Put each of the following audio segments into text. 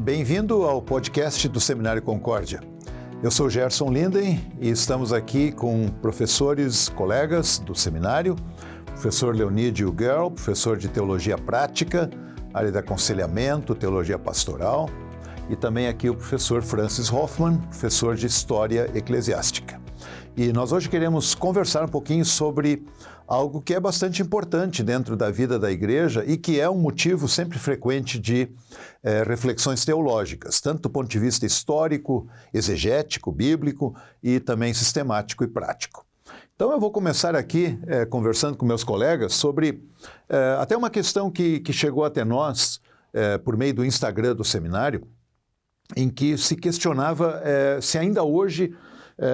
Bem-vindo ao podcast do Seminário Concórdia. Eu sou Gerson Linden e estamos aqui com professores, colegas do seminário, professor Leonídio Gerl, professor de Teologia Prática, área de aconselhamento, Teologia Pastoral, e também aqui o professor Francis Hoffman, professor de História Eclesiástica. E nós hoje queremos conversar um pouquinho sobre algo que é bastante importante dentro da vida da igreja e que é um motivo sempre frequente de reflexões teológicas, tanto do ponto de vista histórico, exegético, bíblico e também sistemático e prático. Então eu vou começar aqui conversando com meus colegas sobre até uma questão que chegou até nós por meio do Instagram do seminário, em que se questionava se ainda hoje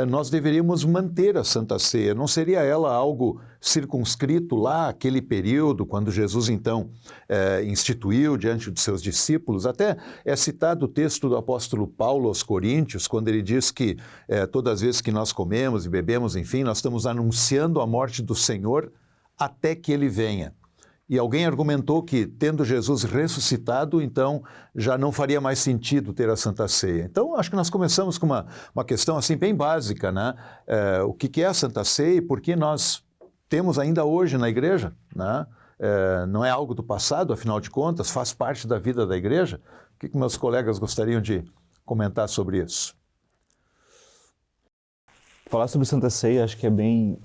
nós deveríamos manter a Santa Ceia. Não seria ela algo circunscrito lá, aquele período, quando Jesus, então, instituiu diante dos seus discípulos? Até é citado o texto do apóstolo Paulo aos Coríntios, quando ele diz que todas as vezes que nós comemos e bebemos, enfim, nós estamos anunciando a morte do Senhor até que Ele venha. E alguém argumentou que, tendo Jesus ressuscitado, então já não faria mais sentido ter a Santa Ceia. Então, acho que nós começamos com uma questão assim bem básica, né? O que é a Santa Ceia e por que nós temos ainda hoje na igreja, né? Não é algo do passado, afinal de contas, faz parte da vida da igreja. O que meus colegas gostariam de comentar sobre isso? Falar sobre Santa Ceia acho que é bem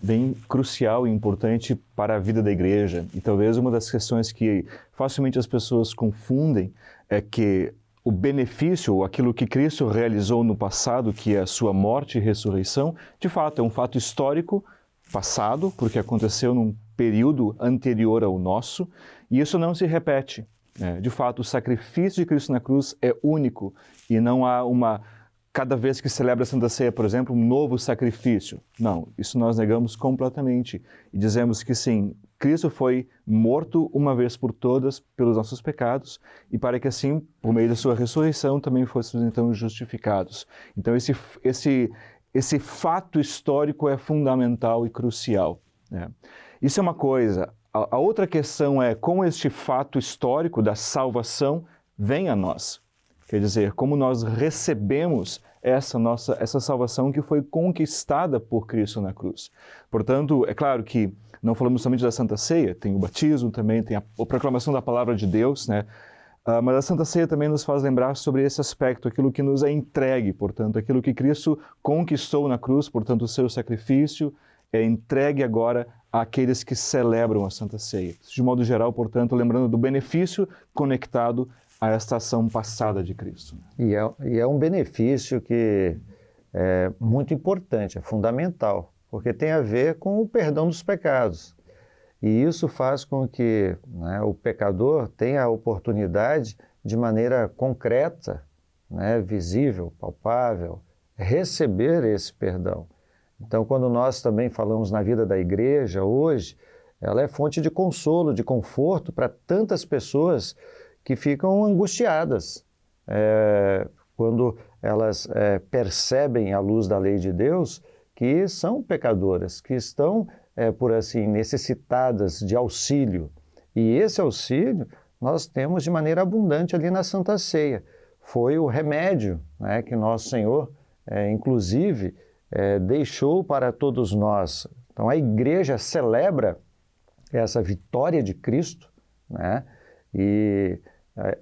crucial e importante para a vida da igreja. E talvez uma das questões que facilmente as pessoas confundem é que o benefício, aquilo que Cristo realizou no passado, que é a sua morte e ressurreição, de fato é um fato histórico passado, porque aconteceu num período anterior ao nosso, e isso não se repete. De fato, o sacrifício de Cristo na cruz é único e não há cada vez que celebra a Santa Ceia, por exemplo, um novo sacrifício. Não, isso nós negamos completamente. E dizemos que sim, Cristo foi morto uma vez por todas pelos nossos pecados e para que assim, por meio da sua ressurreição, também fôssemos então justificados. Então esse fato histórico é fundamental e crucial. Isso é uma coisa. A outra questão é como este fato histórico da salvação vem a nós. Quer dizer, como nós recebemos essa salvação que foi conquistada por Cristo na cruz. Portanto, é claro que não falamos somente da Santa Ceia, tem o batismo também, tem a proclamação da palavra de Deus, né? Mas a Santa Ceia também nos faz lembrar sobre esse aspecto, aquilo que nos é entregue, portanto, aquilo que Cristo conquistou na cruz, portanto, o seu sacrifício é entregue agora àqueles que celebram a Santa Ceia. De modo geral, portanto, lembrando do benefício conectado a esta ação passada de Cristo. E é um benefício que é muito importante, é fundamental, porque tem a ver com o perdão dos pecados. E isso faz com que o pecador tenha a oportunidade, de maneira concreta, visível, palpável, receber esse perdão. Então, quando nós também falamos na vida da igreja hoje, ela é fonte de consolo, de conforto para tantas pessoas que ficam angustiadas quando elas percebem à luz da lei de Deus que são pecadoras, que estão, por assim, necessitadas de auxílio. E esse auxílio nós temos de maneira abundante ali na Santa Ceia. Foi o remédio que nosso Senhor, inclusive, deixou para todos nós. Então a igreja celebra essa vitória de Cristo, e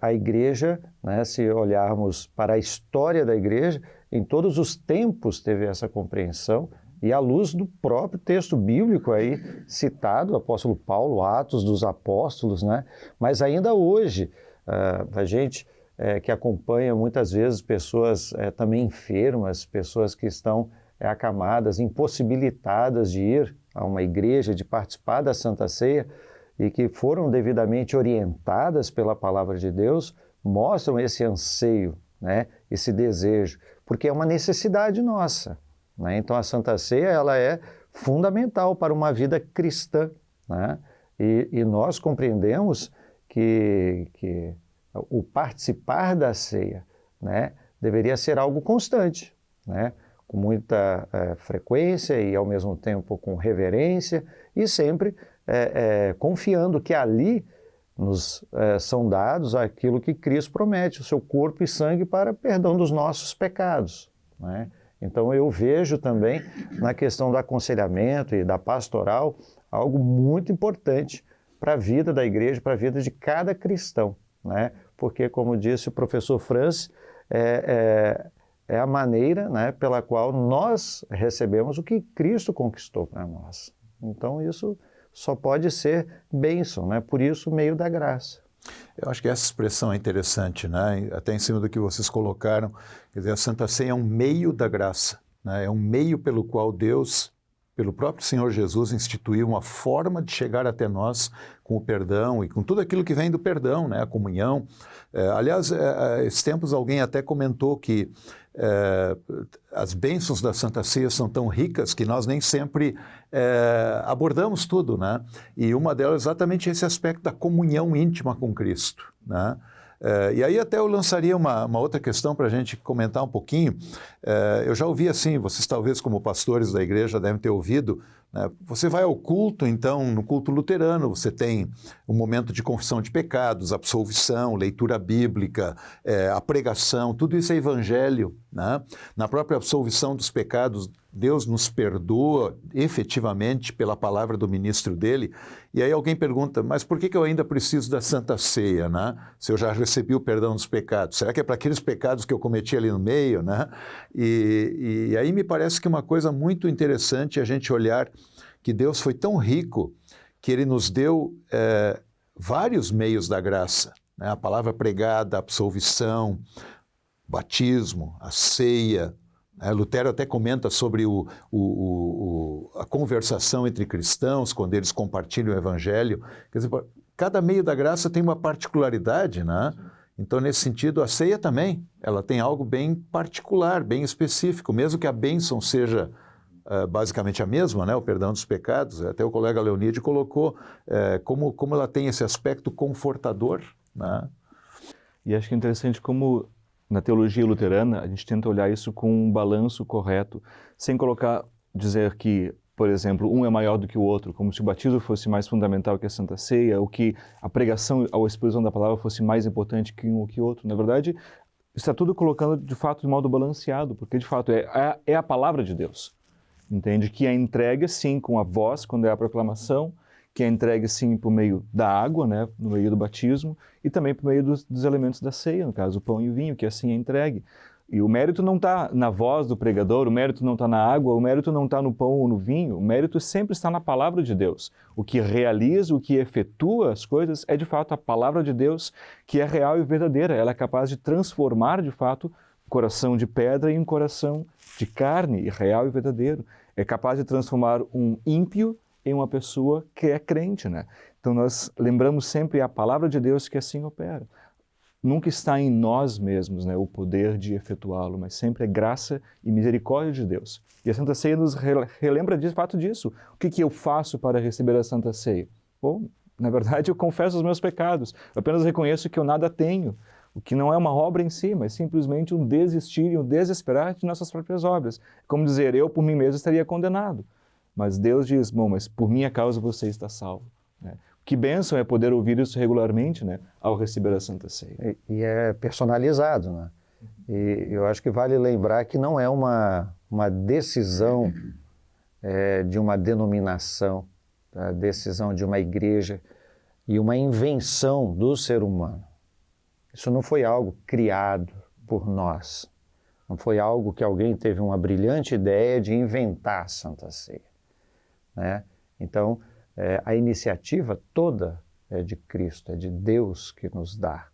a igreja, se olharmos para a história da igreja, em todos os tempos teve essa compreensão e à luz do próprio texto bíblico aí citado, o apóstolo Paulo, Atos dos Apóstolos, Mas ainda hoje, a gente que acompanha muitas vezes pessoas também enfermas, pessoas que estão acamadas, impossibilitadas de ir a uma igreja, de participar da Santa Ceia, e que foram devidamente orientadas pela palavra de Deus, mostram esse anseio, esse desejo, porque é uma necessidade nossa. Então a Santa Ceia ela é fundamental para uma vida cristã. E nós compreendemos que o participar da ceia deveria ser algo constante, com muita frequência e ao mesmo tempo com reverência e sempre confiando que ali nos são dados aquilo que Cristo promete, o seu corpo e sangue para perdão dos nossos pecados, né? Então eu vejo também na questão do aconselhamento e da pastoral algo muito importante para a vida da igreja, para a vida de cada cristão, né? Porque, como disse o professor Francis, é a maneira, né, pela qual nós recebemos o que Cristo conquistou para nós. Então isso só pode ser bênção, né? Por isso o meio da graça. Eu acho que essa expressão é interessante, né? Até em cima do que vocês colocaram, quer dizer, a Santa Ceia é um meio da graça, né? É um meio pelo qual Deus, pelo próprio Senhor Jesus, instituiu uma forma de chegar até nós com o perdão e com tudo aquilo que vem do perdão, né? A comunhão. Aliás, esses tempos alguém até comentou que as bênçãos da Santa Ceia são tão ricas que nós nem sempre abordamos tudo, né? E uma delas é exatamente esse aspecto da comunhão íntima com Cristo, né? E aí até eu lançaria uma outra questão para a gente comentar um pouquinho. Eu já ouvi assim, vocês talvez como pastores da igreja devem ter ouvido, né? Você vai ao culto, então no culto luterano você tem um momento de confissão de pecados, absolvição, leitura bíblica, a pregação, tudo isso é evangelho, né? Na própria absolvição dos pecados, Deus nos perdoa efetivamente pela palavra do ministro dele. E aí alguém pergunta, mas por que eu ainda preciso da Santa Ceia, né? Se eu já recebi o perdão dos pecados? Será que é para aqueles pecados que eu cometi ali no meio, né? E aí me parece que uma coisa muito interessante é a gente olhar que Deus foi tão rico que Ele nos deu vários meios da graça, né? A palavra pregada, a absolvição, batismo, a ceia. Lutero até comenta sobre a conversação entre cristãos, quando eles compartilham o evangelho. Quer dizer, cada meio da graça tem uma particularidade, né? Então, nesse sentido, a ceia também, ela tem algo bem particular, bem específico, mesmo que a bênção seja basicamente a mesma, né? O perdão dos pecados. Até o colega Leonídio colocou como ela tem esse aspecto confortador, né? E acho que é interessante como na teologia luterana, a gente tenta olhar isso com um balanço correto, sem dizer que, por exemplo, um é maior do que o outro, como se o batismo fosse mais fundamental que a Santa Ceia, ou que a pregação ou a exposição da palavra fosse mais importante que um ou que outro. Na verdade, está tudo colocando, de fato, de modo balanceado, porque, de fato, é a palavra de Deus. Entende? Que é entregue, sim, com a voz, quando é a proclamação, que é entregue, sim, por meio da água, né, no meio do batismo, e também por meio dos elementos da ceia, no caso, o pão e o vinho, que assim é entregue. E o mérito não está na voz do pregador, o mérito não está na água, o mérito não está no pão ou no vinho, o mérito sempre está na palavra de Deus. O que realiza, o que efetua as coisas é, de fato, a palavra de Deus, que é real e verdadeira. Ela é capaz de transformar, de fato, um coração de pedra em um coração de carne, real e verdadeiro. É capaz de transformar um ímpio em uma pessoa que é crente, né? Então nós lembramos sempre a palavra de Deus que assim opera. Nunca está em nós mesmos, né, o poder de efetuá-lo, mas sempre é graça e misericórdia de Deus. E a Santa Ceia nos relembra de fato disso. O que eu faço para receber a Santa Ceia? Bom, na verdade eu confesso os meus pecados. Eu apenas reconheço que eu nada tenho. O que não é uma obra em si, mas simplesmente um desistir e um desesperar de nossas próprias obras. Como dizer, eu por mim mesmo estaria condenado. Mas Deus diz, bom, mas por minha causa você está salvo, né? Que bênção é poder ouvir isso regularmente, né, ao receber a Santa Ceia. E é personalizado, né? E eu acho que vale lembrar que não é uma decisão de uma denominação, a decisão de uma igreja e uma invenção do ser humano. Isso não foi algo criado por nós. Não foi algo que alguém teve uma brilhante ideia de inventar a Santa Ceia, né? Então, a iniciativa toda é de Cristo, é de Deus que nos dá,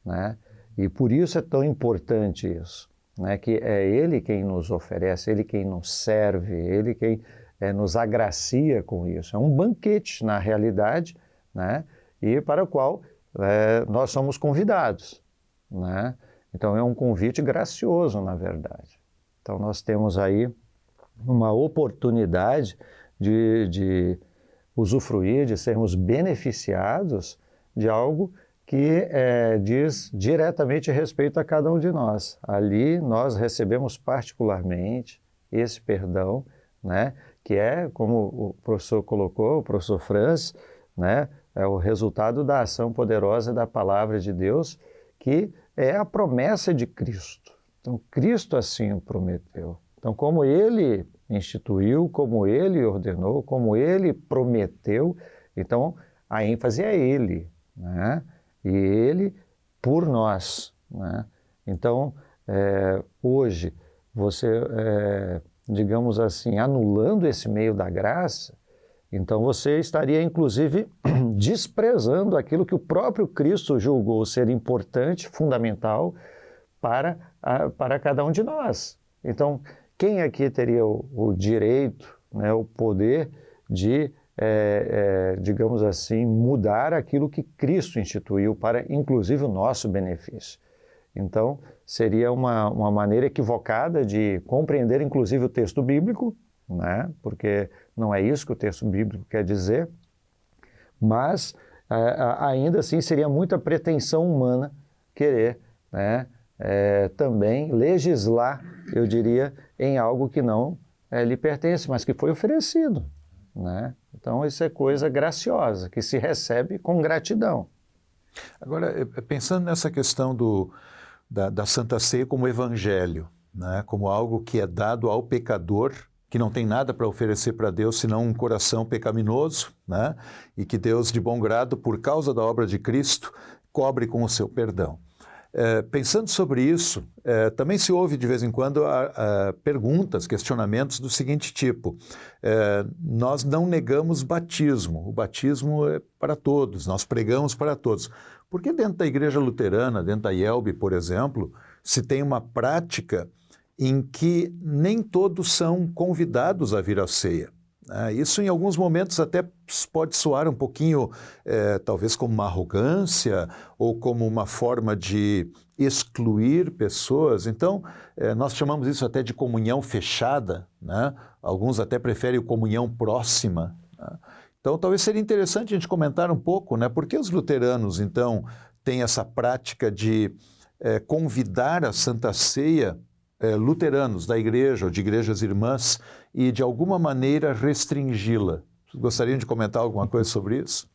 né? E por isso é tão importante isso, né? Que é Ele quem nos oferece, Ele quem nos serve, Ele quem nos agracia com isso. É um banquete, na realidade, né? E para o qual nós somos convidados, né? Então é um convite gracioso, na verdade. Então nós temos aí uma oportunidade de usufruir, de sermos beneficiados de algo que diz diretamente respeito a cada um de nós. Ali nós recebemos particularmente esse perdão, né, que é, como o professor colocou, o professor Francis, né, é o resultado da ação poderosa da palavra de Deus, que é a promessa de Cristo. Então, Cristo assim o prometeu. Então, como Ele instituiu, como Ele ordenou, como Ele prometeu, então a ênfase é Ele, né? E Ele por nós, né? Então, hoje, você, digamos assim, anulando esse meio da graça, então você estaria, inclusive, desprezando aquilo que o próprio Cristo julgou ser importante, fundamental para cada um de nós. Então, quem aqui teria o direito, né, o poder de, digamos assim, mudar aquilo que Cristo instituiu para, inclusive, o nosso benefício? Então, seria uma maneira equivocada de compreender, inclusive, o texto bíblico, né? Porque não é isso que o texto bíblico quer dizer, mas ainda assim seria muita pretensão humana querer, né, também legislar, eu diria, em algo que não lhe pertence, mas que foi oferecido, né? Então, isso é coisa graciosa, que se recebe com gratidão. Agora, pensando nessa questão da Santa Ceia como evangelho, né, como algo que é dado ao pecador, que não tem nada para oferecer para Deus senão um coração pecaminoso, né, e que Deus, de bom grado, por causa da obra de Cristo, cobre com o seu perdão. Pensando sobre isso, também se ouve de vez em quando perguntas, questionamentos do seguinte tipo: nós não negamos batismo, o batismo é para todos, nós pregamos para todos. Por que dentro da igreja luterana, dentro da IELB, por exemplo, se tem uma prática em que nem todos são convidados a vir à ceia? Isso em alguns momentos até pode soar um pouquinho, talvez como uma arrogância ou como uma forma de excluir pessoas. Então, nós chamamos isso até de comunhão fechada, né? Alguns até preferem comunhão próxima, né? Então, talvez seria interessante a gente comentar um pouco, né? Por que os luteranos, então, têm essa prática de convidar a Santa Ceia luteranos da igreja ou de igrejas irmãs e, de alguma maneira, restringi-la? Vocês gostariam de comentar alguma coisa sobre isso?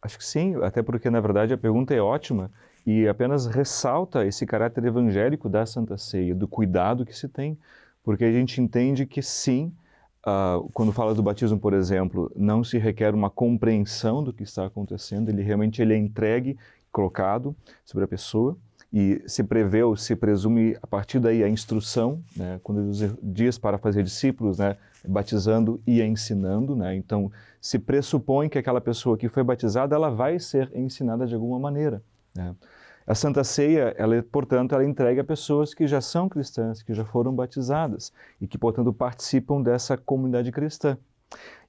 Acho que sim, até porque, na verdade, a pergunta é ótima e apenas ressalta esse caráter evangélico da Santa Ceia, do cuidado que se tem, porque a gente entende que sim, quando fala do batismo, por exemplo, não se requer uma compreensão do que está acontecendo, ele é entregue, colocado sobre a pessoa, e se prevê ou se presume a partir daí a instrução, né, quando ele diz para fazer discípulos, né, batizando e ensinando, né, então se pressupõe que aquela pessoa que foi batizada, ela vai ser ensinada de alguma maneira, né. A Santa Ceia, portanto, ela entrega a pessoas que já são cristãs, que já foram batizadas e que, portanto, participam dessa comunidade cristã.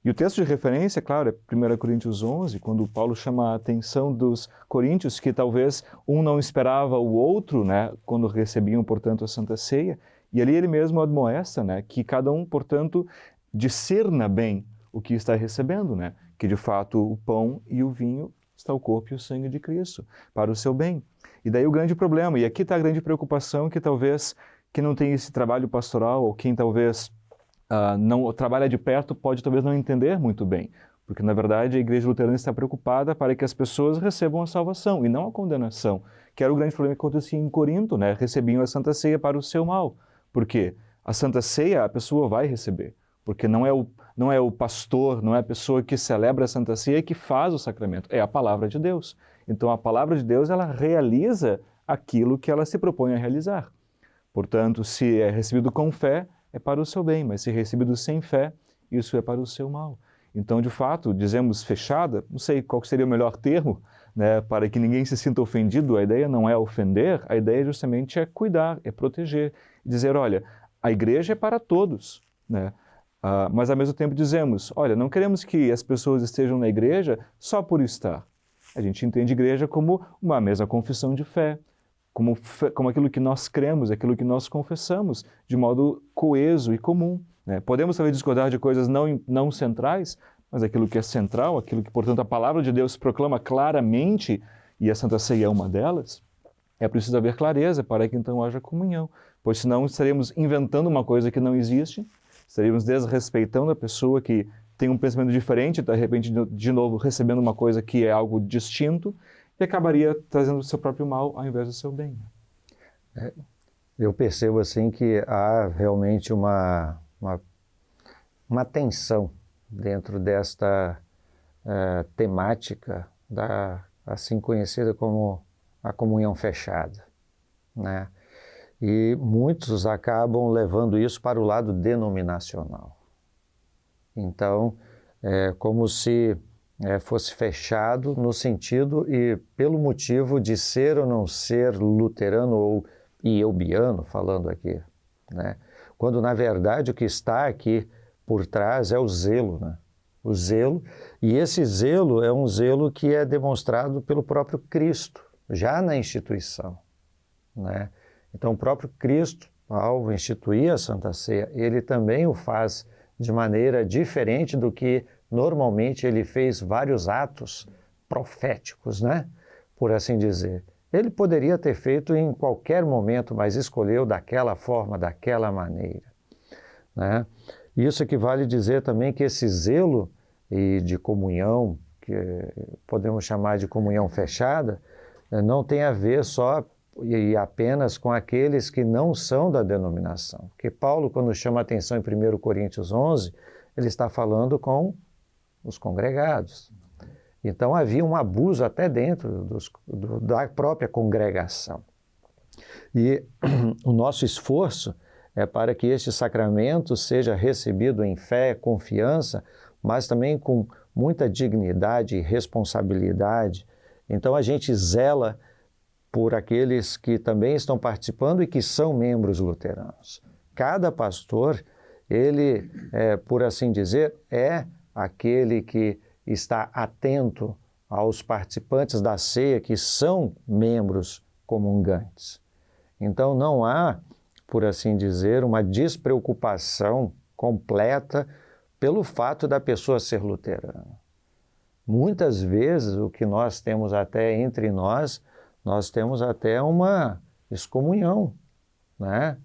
E o texto de referência, claro, é 1 Coríntios 11, quando Paulo chama a atenção dos coríntios, que talvez um não esperava o outro, né, quando recebiam, portanto, a Santa Ceia, e ali ele mesmo admoesta, né, que cada um, portanto, discerna bem o que está recebendo, né, que de fato o pão e o vinho está o corpo e o sangue de Cristo, para o seu bem. E daí o grande problema, e aqui está a grande preocupação, que talvez quem não tem esse trabalho pastoral, ou quem talvez não trabalha de perto, pode talvez não entender muito bem, porque na verdade a igreja luterana está preocupada para que as pessoas recebam a salvação e não a condenação, que era o grande problema que acontecia em Corinto, né? Recebiam a Santa Ceia para o seu mal. Por quê? A Santa Ceia a pessoa vai receber, porque não é o pastor, não é a pessoa que celebra a Santa Ceia que faz o sacramento, é a palavra de Deus. Então a palavra de Deus, ela realiza aquilo que ela se propõe a realizar. Portanto, se é recebido com fé, é para o seu bem, mas se recebido sem fé, isso é para o seu mal. Então, de fato, dizemos fechada, não sei qual seria o melhor termo, né, para que ninguém se sinta ofendido. A ideia não é ofender, a ideia justamente é cuidar, é proteger, dizer, olha, a igreja é para todos, né? Mas ao mesmo tempo dizemos, olha, não queremos que as pessoas estejam na igreja só por estar. A gente entende igreja como uma mesma confissão de fé, como aquilo que nós cremos, aquilo que nós confessamos, de modo coeso e comum, né? Podemos talvez discordar de coisas não centrais, mas aquilo que é central, aquilo que, portanto, a palavra de Deus proclama claramente, e a Santa Ceia é uma delas, é preciso haver clareza para que então haja comunhão, pois senão estaremos inventando uma coisa que não existe, estaríamos desrespeitando a pessoa que tem um pensamento diferente, de repente, de novo, recebendo uma coisa que é algo distinto, e acabaria trazendo o seu próprio mal ao invés do seu bem. Eu percebo assim que há realmente uma tensão dentro desta temática assim conhecida como a comunhão fechada, né? E muitos acabam levando isso para o lado denominacional. Então, é como se fosse fechado no sentido e pelo motivo de ser ou não ser luterano ou ielbiano, falando aqui, né? Quando, na verdade, o que está aqui por trás é o zelo, né? O zelo, e esse zelo é um zelo que é demonstrado pelo próprio Cristo, já na instituição, né? Então, o próprio Cristo, ao instituir a Santa Ceia, ele também o faz de maneira diferente do que normalmente ele fez vários atos proféticos, né? Por assim dizer. Ele poderia ter feito em qualquer momento, mas escolheu daquela forma, daquela maneira, né? Isso equivale a dizer também que esse zelo e de comunhão, que podemos chamar de comunhão fechada, não tem a ver só e apenas com aqueles que não são da denominação. Porque Paulo, quando chama a atenção em 1 Coríntios 11, ele está falando com os congregados. Então havia um abuso até dentro da própria congregação. E o nosso esforço é para que este sacramento seja recebido em fé, confiança, mas também com muita dignidade e responsabilidade. Então a gente zela por aqueles que também estão participando e que são membros luteranos. Cada pastor, ele, por assim dizer, é aquele que está atento aos participantes da ceia que são membros comungantes. Então não há, por assim dizer, uma despreocupação completa pelo fato da pessoa ser luterana. Muitas vezes o que nós temos até entre nós temos até uma excomunhão, né?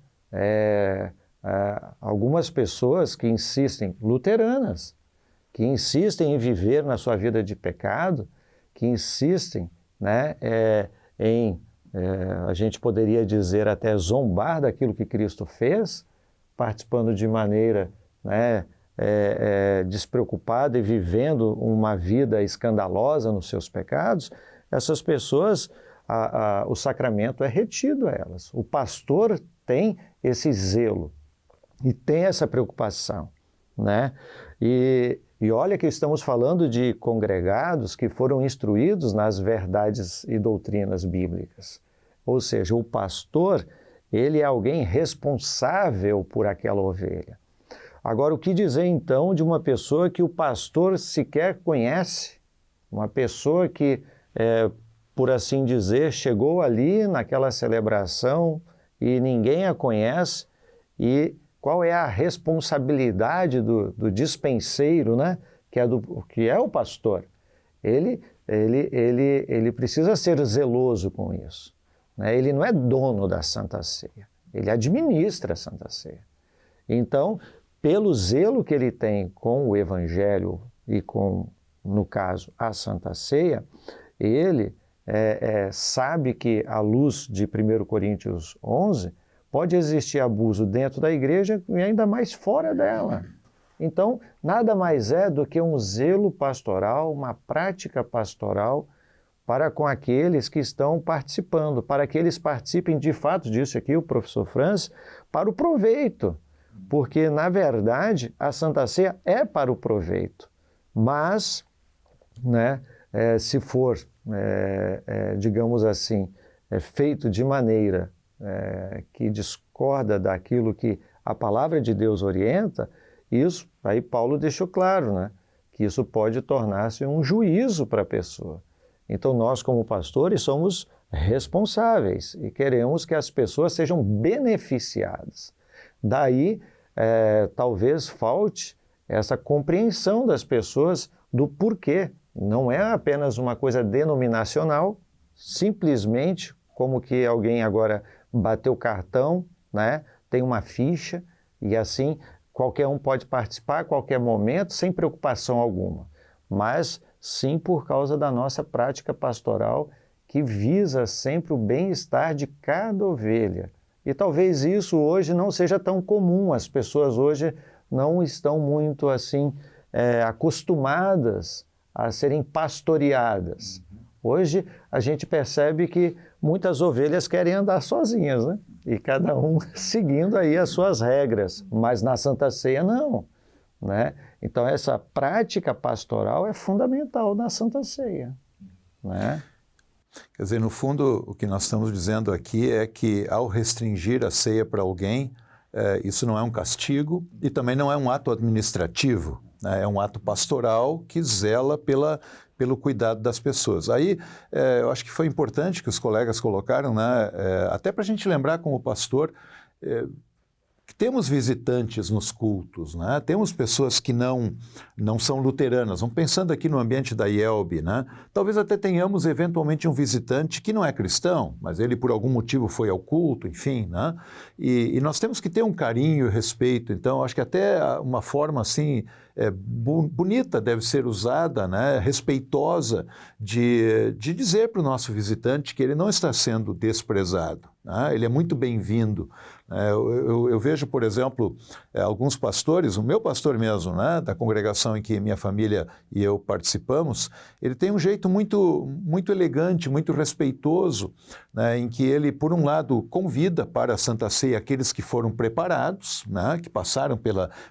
Algumas pessoas que insistem, luteranas, que insistem em viver na sua vida de pecado, que insistem, né, a gente poderia dizer até zombar daquilo que Cristo fez, participando de maneira, né, despreocupada e vivendo uma vida escandalosa nos seus pecados. Essas pessoas, o sacramento é retido a elas. O pastor tem esse zelo e tem essa preocupação, né? E olha que estamos falando de congregados que foram instruídos nas verdades e doutrinas bíblicas. Ou seja, o pastor, ele é alguém responsável por aquela ovelha. Agora, o que dizer então de uma pessoa que o pastor sequer conhece? Uma pessoa que, por assim dizer, chegou ali naquela celebração e ninguém a conhece, e qual é a responsabilidade do dispenseiro, né? Que é o pastor? Ele precisa ser zeloso com isso, né? Ele não é dono da Santa Ceia, ele administra a Santa Ceia. Então, pelo zelo que ele tem com o Evangelho e com, no caso, a Santa Ceia, ele sabe que, à luz de 1 Coríntios 11, pode existir abuso dentro da igreja e ainda mais fora dela. Então, nada mais é do que um zelo pastoral, uma prática pastoral para com aqueles que estão participando, para que eles participem de fato disso aqui, o professor Franz, para o proveito. Porque, na verdade, a Santa Ceia é para o proveito. Mas, né, se for, digamos assim, feito de maneira que discorda daquilo que a palavra de Deus orienta, isso, aí Paulo deixou claro, né, que isso pode tornar-se um juízo para a pessoa. Então, nós, como pastores, somos responsáveis e queremos que as pessoas sejam beneficiadas. Daí, talvez falte essa compreensão das pessoas do porquê. Não é apenas uma coisa denominacional, simplesmente como que alguém agora bateu o cartão, né, tem uma ficha, e assim, qualquer um pode participar a qualquer momento, sem preocupação alguma, mas sim por causa da nossa prática pastoral que visa sempre o bem-estar de cada ovelha. E talvez isso hoje não seja tão comum, as pessoas hoje não estão muito assim acostumadas a serem pastoreadas. Hoje a gente percebe que muitas ovelhas querem andar sozinhas, né? E cada um seguindo aí as suas regras, mas na Santa Ceia não, né? Então essa prática pastoral é fundamental na Santa Ceia, né? Quer dizer, no fundo, o que nós estamos dizendo aqui é que ao restringir a ceia para alguém, isso não é um castigo e também não é um ato administrativo, né? É um ato pastoral que zela pelo cuidado das pessoas. Aí, eu acho que foi importante que os colegas colocaram, né? Até para a gente lembrar como pastor, que temos visitantes nos cultos, né? Temos pessoas que não são luteranas. Vamos pensando aqui no ambiente da IELB, né? Talvez até tenhamos eventualmente um visitante que não é cristão, mas ele por algum motivo foi ao culto, enfim, né? E nós temos que ter um carinho e respeito. Então, acho que até uma forma assim bonita deve ser usada, né? Respeitosa, de dizer para o nosso visitante que ele não está sendo desprezado, né? Ele é muito bem-vindo. Eu vejo, por exemplo, alguns pastores, o meu pastor mesmo, né, da congregação em que minha família e eu participamos, ele tem um jeito muito, muito elegante, muito respeitoso, né, em que ele, por um lado, convida para a Santa Ceia aqueles que foram preparados, né, que passaram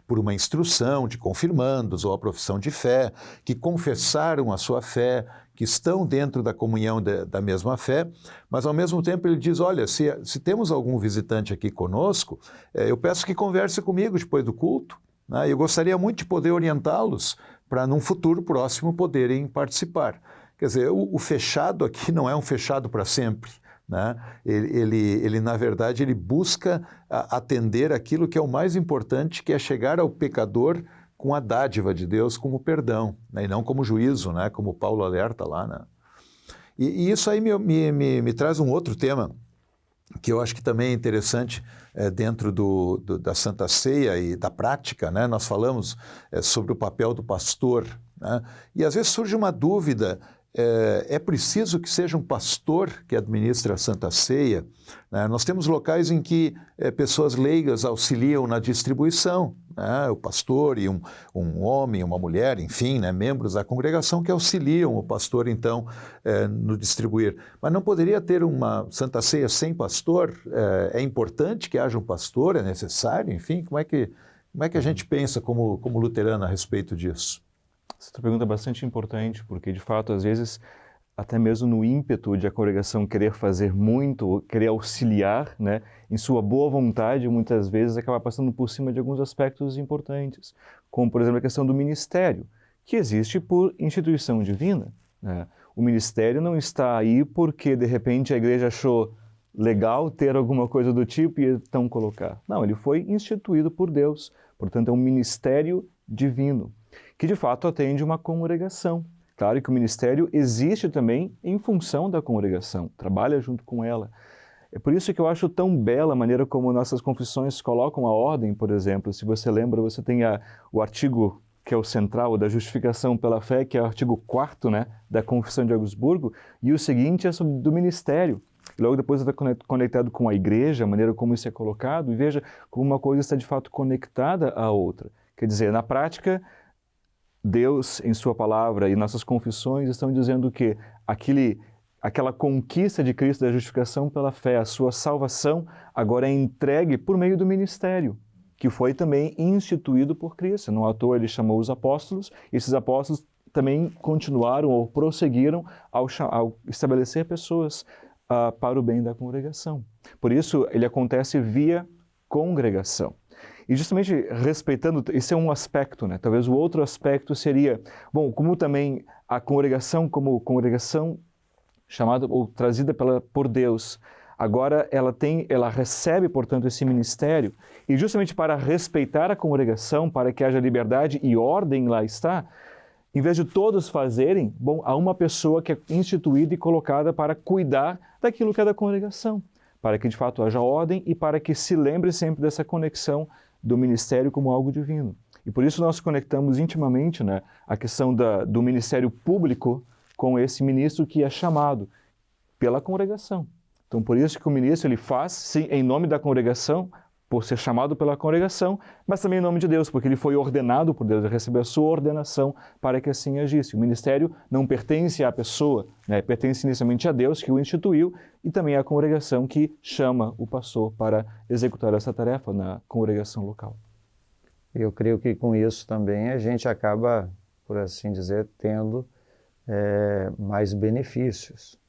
por uma instrução de confirmandos ou a profissão de fé, que confessaram a sua fé, que estão dentro da comunhão da mesma fé, mas ao mesmo tempo ele diz, olha, se temos algum visitante aqui conosco, eu peço que converse comigo depois do culto, né? Eu gostaria muito de poder orientá-los para num futuro próximo poderem participar. Quer dizer, o fechado aqui não é um fechado para sempre, né? Ele, na verdade, ele busca atender aquilo que é o mais importante, que é chegar ao pecador com a dádiva de Deus como perdão, né? E não como juízo, né? Como Paulo alerta lá, né? E isso aí me traz um outro tema que eu acho que também é interessante dentro da Santa Ceia e da prática, né? Nós falamos sobre o papel do pastor, né? E às vezes surge uma dúvida, é preciso que seja um pastor que administre a Santa Ceia, né? Nós temos locais em que pessoas leigas auxiliam na distribuição, né? O pastor e um homem, uma mulher, enfim, né? Membros da congregação que auxiliam o pastor, então, no distribuir. Mas não poderia ter uma Santa Ceia sem pastor? É importante que haja um pastor? É necessário? Enfim, como é que a gente pensa como luterano a respeito disso? Essa pergunta é bastante importante, porque, de fato, às vezes, até mesmo no ímpeto de a congregação querer fazer muito, querer auxiliar, né, em sua boa vontade, muitas vezes acaba passando por cima de alguns aspectos importantes, como, por exemplo, a questão do ministério, que existe por instituição divina, né? O ministério não está aí porque, de repente, a igreja achou legal ter alguma coisa do tipo e então colocar. Não, ele foi instituído por Deus, portanto, é um ministério divino, que de fato atende uma congregação. Claro que o ministério existe também em função da congregação, trabalha junto com ela. É por isso que eu acho tão bela a maneira como nossas confissões colocam a ordem, por exemplo. Se você lembra, você tem o artigo que é o central da justificação pela fé, que é o artigo 4º, né, da Confissão de Augsburgo, e o seguinte é sobre do ministério. E logo depois está conectado com a igreja, a maneira como isso é colocado, e veja como uma coisa está de fato conectada à outra. Quer dizer, na prática, Deus, em sua palavra e nossas confissões, estão dizendo que aquela conquista de Cristo da justificação pela fé, a sua salvação, agora é entregue por meio do ministério, que foi também instituído por Cristo. Não à toa ele chamou os apóstolos, e esses apóstolos também continuaram ou prosseguiram ao estabelecer pessoas para o bem da congregação. Por isso, ele acontece via congregação. E justamente respeitando, esse é um aspecto, né? Talvez o outro aspecto seria, bom, como também a congregação, como congregação chamada ou trazida por Deus, agora ela recebe, portanto, esse ministério, e justamente para respeitar a congregação, para que haja liberdade e ordem lá está, em vez de todos fazerem, bom, há uma pessoa que é instituída e colocada para cuidar daquilo que é da congregação, para que de fato haja ordem e para que se lembre sempre dessa conexão do ministério como algo divino. E por isso nós conectamos intimamente, né, a questão do ministério público com esse ministro que é chamado pela congregação. Então, por isso que o ministro ele faz, sim, em nome da congregação, por ser chamado pela congregação, mas também em nome de Deus, porque ele foi ordenado por Deus, ele recebeu a sua ordenação para que assim agisse. O ministério não pertence à pessoa, né? Pertence inicialmente a Deus, que o instituiu, e também à congregação que chama o pastor para executar essa tarefa na congregação local. Eu creio que com isso também a gente acaba, por assim dizer, tendo mais benefícios,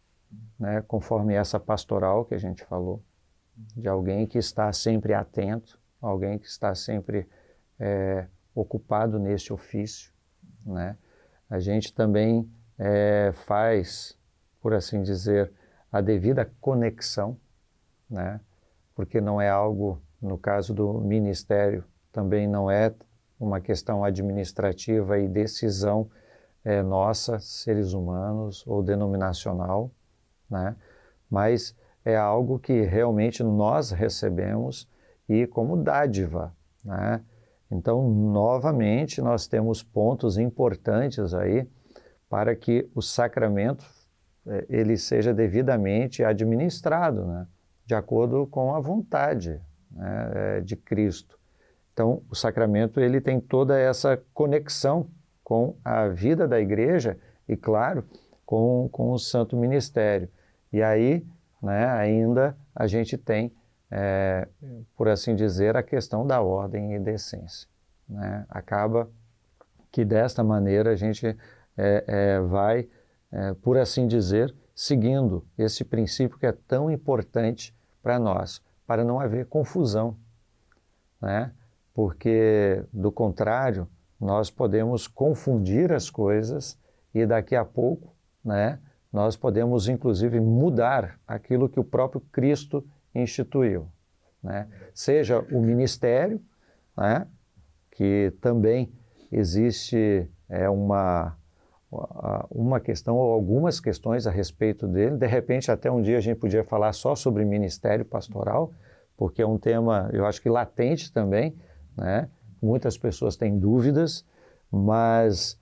né? Conforme essa pastoral que a gente falou, de alguém que está sempre atento, alguém que está sempre ocupado neste ofício, né? A gente também faz, por assim dizer, a devida conexão, né? Porque não é algo, no caso do ministério, também não é uma questão administrativa e decisão nossa, seres humanos ou denominacional, né? Mas é algo que realmente nós recebemos e como dádiva, né? Então, novamente, nós temos pontos importantes aí para que o sacramento ele seja devidamente administrado, né? De acordo com a vontade, né, de Cristo. Então, o sacramento ele tem toda essa conexão com a vida da igreja e, claro, com o santo ministério. E aí, né, ainda a gente tem, por assim dizer, a questão da ordem e decência, né? Acaba que desta maneira a gente vai, por assim dizer, seguindo esse princípio que é tão importante para nós, para não haver confusão, né? Porque, do contrário, nós podemos confundir as coisas e daqui a pouco, né, nós podemos, inclusive, mudar aquilo que o próprio Cristo instituiu, né? Seja o ministério, né, que também existe uma questão ou algumas questões a respeito dele. De repente, até um dia a gente podia falar só sobre ministério pastoral, porque é um tema, eu acho que latente também, né? Muitas pessoas têm dúvidas, mas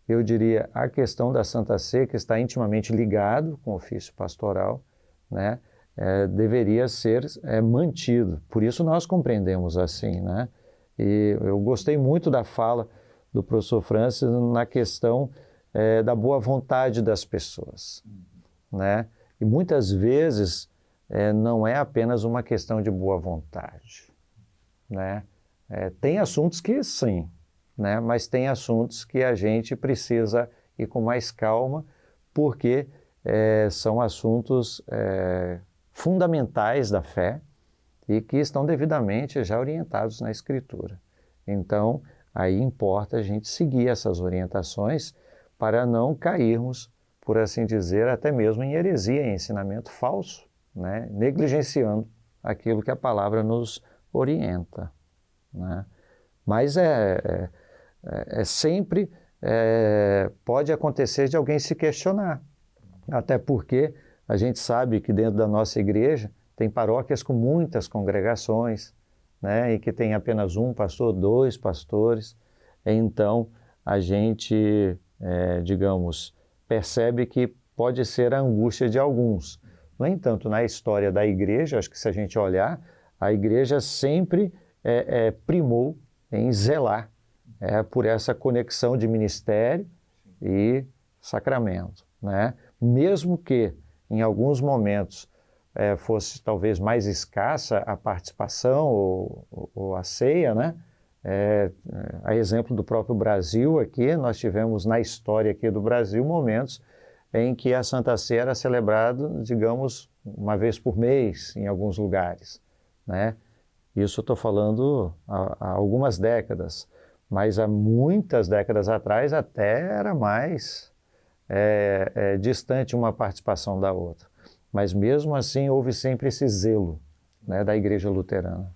eu diria a questão da Santa Sé, que está intimamente ligado com o ofício pastoral, né? Deveria ser mantido. Por isso nós compreendemos assim, né? E eu gostei muito da fala do professor Francis na questão da boa vontade das pessoas, né? E muitas vezes não é apenas uma questão de boa vontade, né? Tem assuntos que sim, né? Mas tem assuntos que a gente precisa ir com mais calma, porque são assuntos fundamentais da fé e que estão devidamente já orientados na Escritura. Então, aí importa a gente seguir essas orientações para não cairmos, por assim dizer, até mesmo em heresia, em ensinamento falso, né? Negligenciando aquilo que a palavra nos orienta, né? Mas sempre pode acontecer de alguém se questionar, até porque a gente sabe que dentro da nossa igreja tem paróquias com muitas congregações, né, e que tem apenas um pastor, 2 pastores. Então, a gente, digamos, percebe que pode ser a angústia de alguns. No entanto, na história da igreja, acho que se a gente olhar, a igreja sempre primou em zelar por essa conexão de ministério e sacramento, né? Mesmo que, em alguns momentos, fosse talvez mais escassa a participação ou a ceia, né? A exemplo do próprio Brasil aqui, nós tivemos na história aqui do Brasil momentos em que a Santa Sé era celebrada, digamos, uma vez por mês em alguns lugares, né? Isso eu estou falando há algumas décadas, mas há muitas décadas atrás até era mais distante uma participação da outra. Mas mesmo assim houve sempre esse zelo, né, da Igreja Luterana.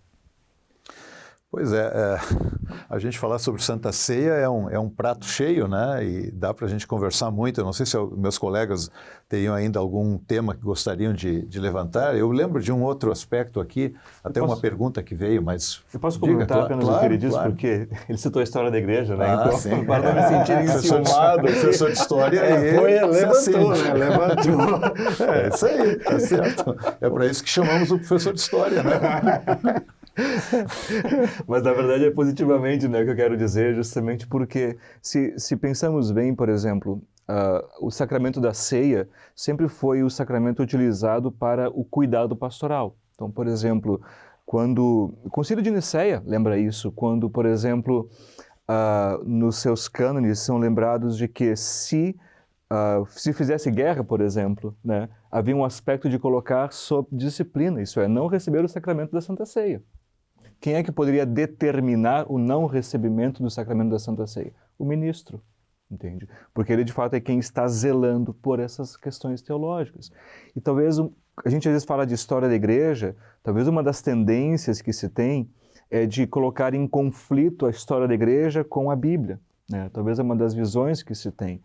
Pois a gente falar sobre Santa Ceia é um prato cheio, né? E dá para a gente conversar muito. Eu não sei se meus colegas teriam ainda algum tema que gostariam de levantar. Eu lembro de um outro aspecto aqui, até uma pergunta que veio, mas... Eu posso comentar apenas o que ele disse, porque ele citou a história da igreja, né? Então, sim. para não me sentir enciumado. Professor de história, levantou, né? Levantou. É isso aí, tá certo. É para isso que chamamos o professor de história, né? Mas na verdade é positivamente, né, que eu quero dizer, justamente porque se pensamos bem, por exemplo, o sacramento da ceia sempre foi o sacramento utilizado para o cuidado pastoral. Então, por exemplo, quando o Concílio de Nicéia lembra isso, quando, por exemplo, nos seus cânones são lembrados de que se fizesse guerra, por exemplo, né, havia um aspecto de colocar sob disciplina, isso é, não receber o sacramento da Santa Ceia. Quem é que poderia determinar o não recebimento do sacramento da Santa Ceia? O ministro, entende? Porque ele, de fato, é quem está zelando por essas questões teológicas. E talvez, a gente às vezes fala de história da igreja, talvez uma das tendências que se tem é de colocar em conflito a história da igreja com a Bíblia, né? Talvez é uma das visões que se tem.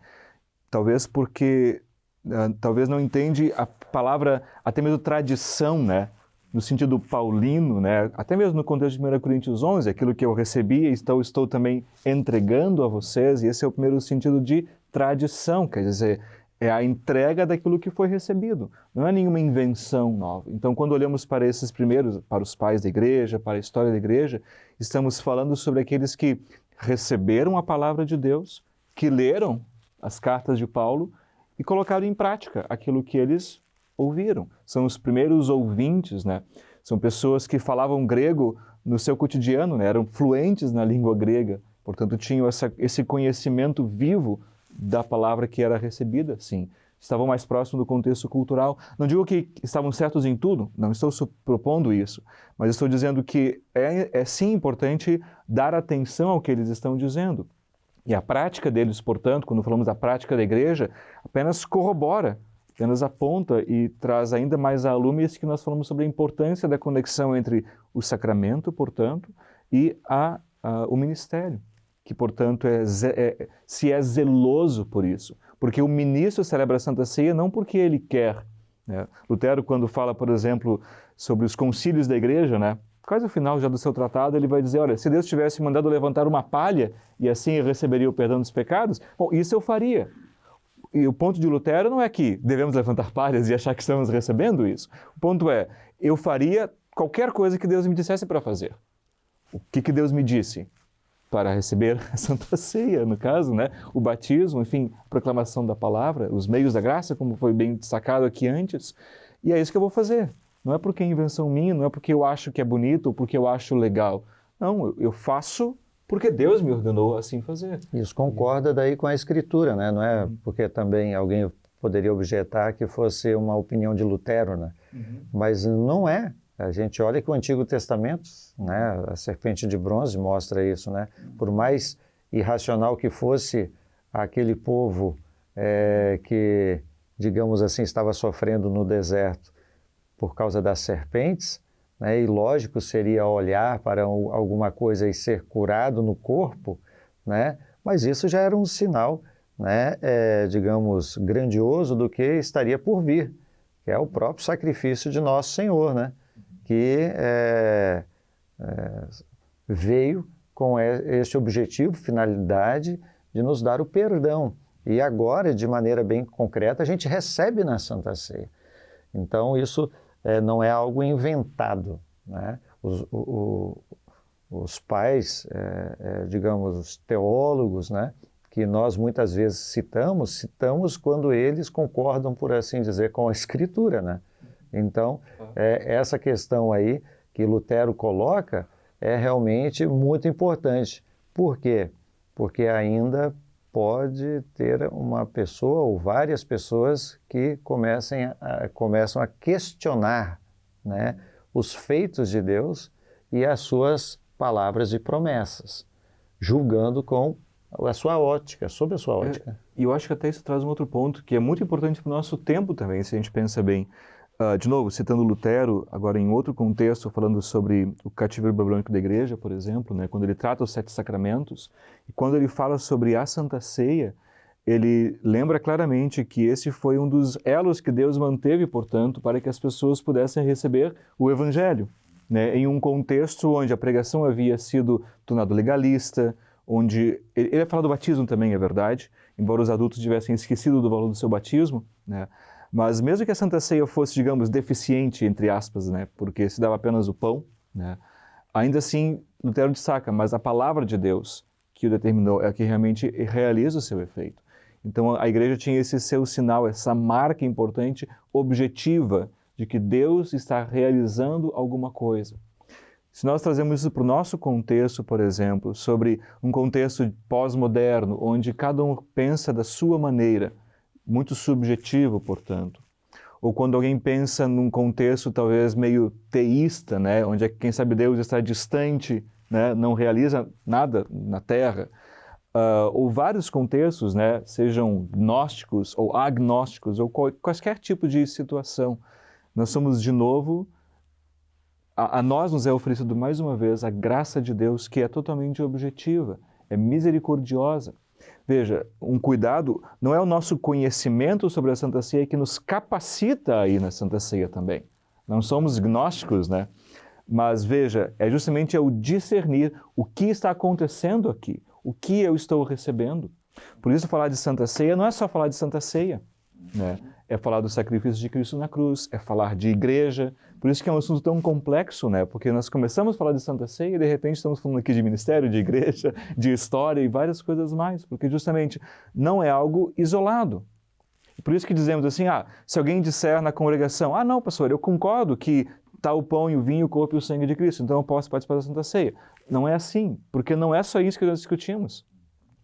Talvez porque, talvez não entende a palavra, até mesmo tradição, né? No sentido paulino, né? Até mesmo no contexto de 1 Coríntios 11, aquilo que eu recebi, estou também entregando a vocês, e esse é o primeiro sentido de tradição, quer dizer, é a entrega daquilo que foi recebido, não é nenhuma invenção nova. Então, quando olhamos para esses primeiros, para os pais da igreja, para a história da igreja, estamos falando sobre aqueles que receberam a palavra de Deus, que leram as cartas de Paulo e colocaram em prática aquilo que eles ouviram. São os primeiros ouvintes, né? São pessoas que falavam grego no seu cotidiano, né? Eram fluentes na língua grega, portanto tinham esse conhecimento vivo da palavra que era recebida, sim. Estavam mais próximos do contexto cultural. Não digo que estavam certos em tudo, não estou propondo isso, mas estou dizendo que é sim importante dar atenção ao que eles estão dizendo. E a prática deles, portanto, quando falamos da prática da igreja, apenas corrobora, apenas aponta e traz ainda mais à lume isso que nós falamos sobre a importância da conexão entre o sacramento, portanto, e o ministério, que, portanto, se é zeloso por isso. Porque o ministro celebra a Santa Ceia não porque ele quer, né? Lutero, quando fala, por exemplo, sobre os concílios da igreja, né? Quase o final já do seu tratado, ele vai dizer, olha, se Deus tivesse mandado levantar uma palha e assim eu receberia o perdão dos pecados, bom, isso eu faria. E o ponto de Lutero não é que devemos levantar palhas e achar que estamos recebendo isso. O ponto é, eu faria qualquer coisa que Deus me dissesse para fazer. O que Deus me disse? Para receber a Santa Ceia, no caso, né? O batismo, enfim, a proclamação da palavra, os meios da graça, como foi bem destacado aqui antes. E é isso que eu vou fazer. Não é porque é invenção minha, não é porque eu acho que é bonito ou porque eu acho legal. Não, eu faço porque Deus me ordenou assim fazer. Isso concorda daí com a Escritura, né? Não é porque também alguém poderia objetar que fosse uma opinião de Lutero, né? Mas não é. A gente olha que o Antigo Testamento, né? A serpente de bronze mostra isso, né? Por mais irracional que fosse aquele povo que, digamos assim, estava sofrendo no deserto por causa das serpentes, né? E lógico seria olhar para alguma coisa e ser curado no corpo, né? Mas isso já era um sinal, né? Digamos, grandioso do que estaria por vir, que é o próprio sacrifício de nosso Senhor, né? Que veio com este objetivo, finalidade de nos dar o perdão. E agora, de maneira bem concreta, a gente recebe na Santa Ceia. Então, isso não é algo inventado, né? Os pais, digamos, os teólogos, né, que nós muitas vezes citamos quando eles concordam, por assim dizer, com a Escritura, né? Então, essa questão aí que Lutero coloca é realmente muito importante. Por quê? Porque ainda pode ter uma pessoa ou várias pessoas que começam a questionar, né, os feitos de Deus e as suas palavras e promessas, julgando com a sua ótica, sob a sua ótica. E eu acho que até isso traz um outro ponto que é muito importante para o nosso tempo também, se a gente pensa bem. De novo, citando Lutero, agora em outro contexto, falando sobre o cativeiro babilônico da igreja, por exemplo, né, quando ele trata os 7 sacramentos, e quando ele fala sobre a Santa Ceia, ele lembra claramente que esse foi um dos elos que Deus manteve, portanto, para que as pessoas pudessem receber o Evangelho, né, em um contexto onde a pregação havia sido tornada legalista, onde... Ele ia falar do batismo também, é verdade, embora os adultos tivessem esquecido do valor do seu batismo, né? Mas mesmo que a Santa Ceia fosse, digamos, deficiente, entre aspas, né, porque se dava apenas o pão, né, ainda assim, Lutero destaca, mas a palavra de Deus que o determinou é a que realmente realiza o seu efeito. Então a igreja tinha esse seu sinal, essa marca importante, objetiva, de que Deus está realizando alguma coisa. Se nós trazemos isso para o nosso contexto, por exemplo, sobre um contexto pós-moderno, onde cada um pensa da sua maneira, muito subjetivo, portanto. Ou quando alguém pensa num contexto talvez meio teísta, né, onde quem sabe Deus está distante, né, não realiza nada na Terra, ou vários contextos, né, sejam gnósticos ou agnósticos, ou qualquer tipo de situação. Nós somos, de novo, a nós nos é oferecido mais uma vez a graça de Deus, que é totalmente objetiva, é misericordiosa. Veja, um cuidado, não é o nosso conhecimento sobre a Santa Ceia que nos capacita a ir na Santa Ceia também. Não somos gnósticos, né? Mas veja, é justamente o discernir o que está acontecendo aqui, o que eu estou recebendo. Por isso, falar de Santa Ceia não é só falar de Santa Ceia, né? É falar do sacrifício de Cristo na cruz, é falar de igreja. Por isso que é um assunto tão complexo, né? Porque nós começamos a falar de Santa Ceia e de repente estamos falando aqui de ministério, de igreja, de história e várias coisas mais, porque justamente não é algo isolado. Por isso que dizemos assim, se alguém disser na congregação, não, pastor, eu concordo que está o pão e o vinho, o corpo e o sangue de Cristo, então eu posso participar da Santa Ceia. Não é assim, porque não é só isso que nós discutimos.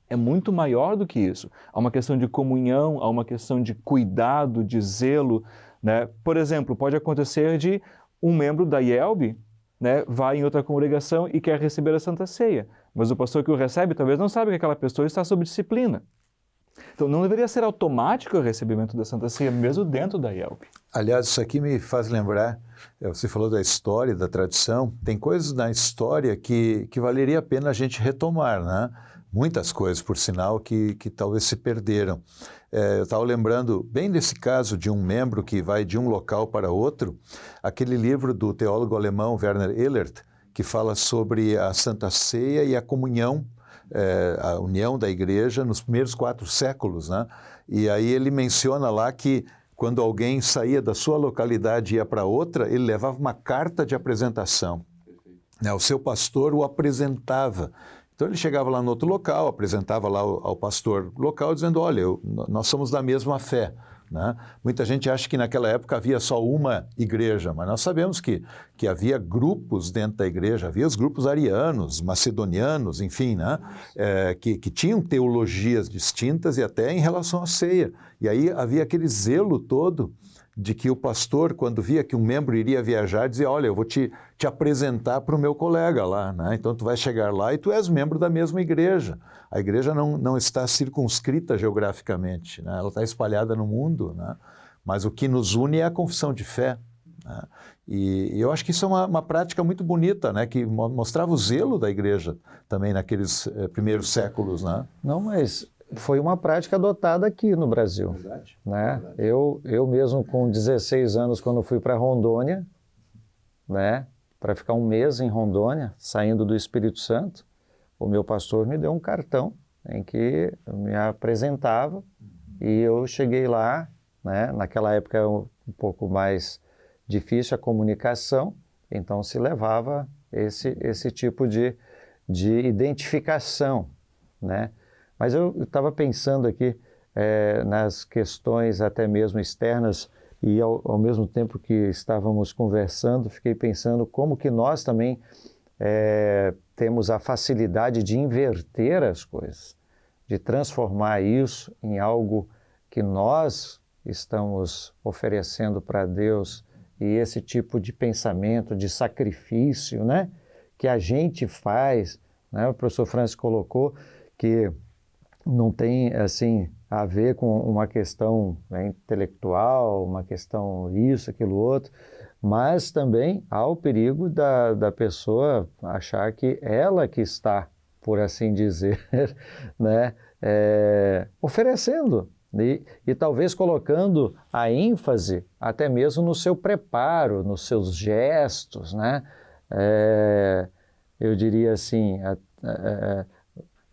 É muito maior do que isso. Há uma questão de comunhão, há uma questão de cuidado, de zelo, né? Por exemplo, pode acontecer de um membro da IELB, né, vai em outra congregação e quer receber a Santa Ceia, mas o pastor que o recebe talvez não sabe que aquela pessoa está sob disciplina. Então não deveria ser automático o recebimento da Santa Ceia, mesmo dentro da IELB. Aliás, isso aqui me faz lembrar, você falou da história, da tradição, tem coisas na história que valeria a pena a gente retomar, né? Muitas coisas, por sinal, que talvez se perderam. Eu estava lembrando bem desse caso de um membro que vai de um local para outro, aquele livro do teólogo alemão Werner Elert, que fala sobre a Santa Ceia e a comunhão, a união da igreja nos primeiros 4 séculos, né? E aí ele menciona lá que quando alguém saía da sua localidade e ia para outra, ele levava uma carta de apresentação. O seu pastor o apresentava. Então ele chegava lá no outro local, apresentava lá ao pastor local, dizendo, olha, nós somos da mesma fé, né? Muita gente acha que naquela época havia só uma igreja, mas nós sabemos que havia grupos dentro da igreja, havia os grupos arianos, macedonianos, enfim, né? Que tinham teologias distintas e até em relação à ceia. E aí havia aquele zelo todo de que o pastor, quando via que um membro iria viajar, dizia, olha, eu vou te apresentar para o meu colega lá, né? Então tu vai chegar lá e tu és membro da mesma igreja. A igreja não está circunscrita geograficamente, né? Ela está espalhada no mundo, né? Mas o que nos une é a confissão de fé, né? E eu acho que isso é uma prática muito bonita, né? Que mostrava o zelo da igreja também naqueles primeiros séculos, né? Não, mas foi uma prática adotada aqui no Brasil. Verdade. Né? Verdade. Eu mesmo com 16 anos, quando fui para Rondônia, né, para ficar um mês em Rondônia, saindo do Espírito Santo, o meu pastor me deu um cartão em que me apresentava e eu cheguei lá, né, naquela época era um pouco mais difícil a comunicação, então se levava esse tipo de identificação, né? Mas eu estava pensando aqui nas questões até mesmo externas e ao mesmo tempo que estávamos conversando, fiquei pensando como que nós também temos a facilidade de inverter as coisas, de transformar isso em algo que nós estamos oferecendo para Deus e esse tipo de pensamento, de sacrifício, né, que a gente faz, né? O professor Francis colocou que não tem, assim, a ver com uma questão, né, intelectual, uma questão isso, aquilo outro, mas também há o perigo da pessoa achar que ela que está, por assim dizer, né, oferecendo e talvez colocando a ênfase até mesmo no seu preparo, nos seus gestos, né? Eu diria assim,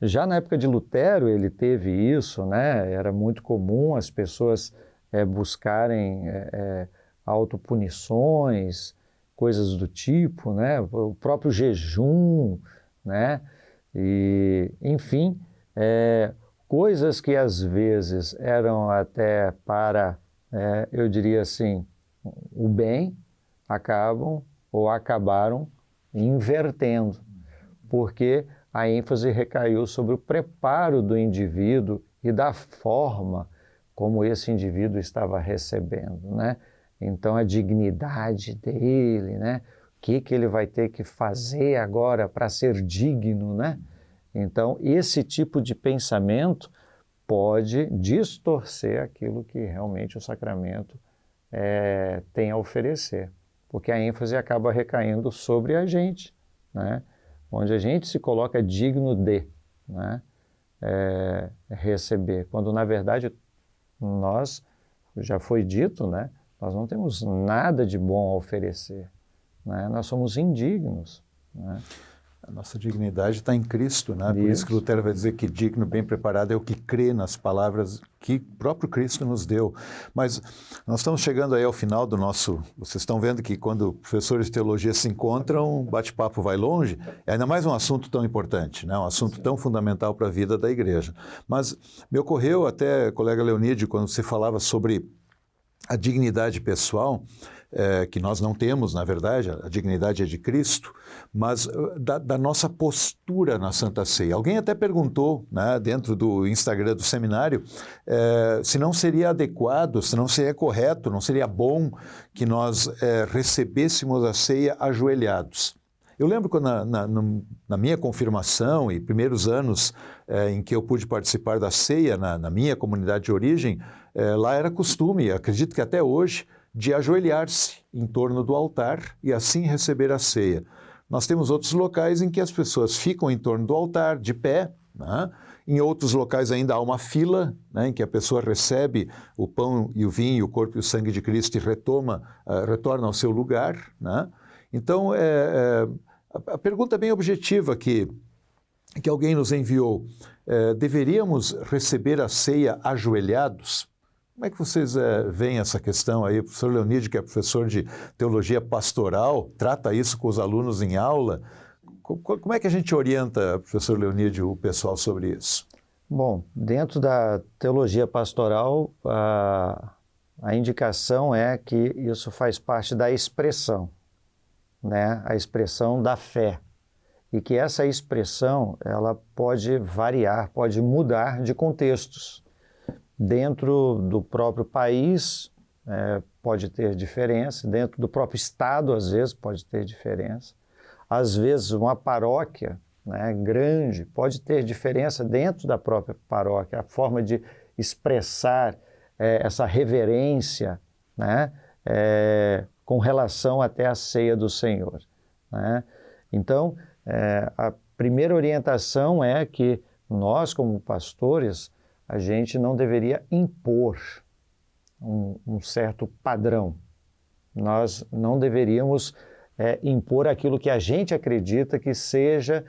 já na época de Lutero ele teve isso, né? Era muito comum as pessoas buscarem autopunições, coisas do tipo, né? O próprio jejum, né? E, enfim, coisas que às vezes eram até para, eu diria assim, o bem, acabaram invertendo, porque a ênfase recaiu sobre o preparo do indivíduo e da forma como esse indivíduo estava recebendo, né? Então, a dignidade dele, né? O que ele vai ter que fazer agora para ser digno, né? Então, esse tipo de pensamento pode distorcer aquilo que realmente o sacramento tem a oferecer, porque a ênfase acaba recaindo sobre a gente, né? Onde a gente se coloca digno de, né? Receber, quando na verdade nós, já foi dito, né? Nós não temos nada de bom a oferecer, né? Nós somos indignos, né? A nossa dignidade está em Cristo, né? Por isso que Lutero vai dizer que digno, bem preparado é o que crê nas palavras que o próprio Cristo nos deu. Mas nós estamos chegando aí ao final do nosso... Vocês estão vendo que quando professores de teologia se encontram, o bate-papo vai longe, é ainda mais um assunto tão importante, né? Um assunto tão fundamental para a vida da igreja. Mas me ocorreu até, colega Leonídio, quando você falava sobre a dignidade pessoal, que nós não temos, na verdade, a dignidade é de Cristo, mas da nossa postura na Santa Ceia. Alguém até perguntou, né, dentro do Instagram do seminário, se não seria adequado, se não seria correto, não seria bom que nós recebêssemos a ceia ajoelhados. Eu lembro quando na minha confirmação e primeiros anos em que eu pude participar da ceia na minha comunidade de origem, lá era costume, acredito que até hoje, de ajoelhar-se em torno do altar e assim receber a ceia. Nós temos outros locais em que as pessoas ficam em torno do altar, de pé, né? Em outros locais ainda há uma fila, né, em que a pessoa recebe o pão e o vinho, o corpo e o sangue de Cristo e retorna ao seu lugar, né? Então, a pergunta é bem objetiva que alguém nos enviou. Deveríamos receber a ceia ajoelhados? Como é que vocês veem essa questão aí? O professor Leonídio, que é professor de teologia pastoral, trata isso com os alunos em aula. Como é que a gente orienta, professor Leonídio, o pessoal sobre isso? Bom, dentro da teologia pastoral, a indicação é que isso faz parte da expressão, né? A expressão da fé. E que essa expressão, ela pode variar, pode mudar de contextos. Dentro do próprio país pode ter diferença, dentro do próprio estado às vezes pode ter diferença, às vezes uma paróquia, né, grande pode ter diferença dentro da própria paróquia, a forma de expressar essa reverência, né, com relação até à ceia do Senhor, né? Então, a primeira orientação é que nós como pastores a gente não deveria impor um certo padrão. Nós não deveríamos impor aquilo que a gente acredita que seja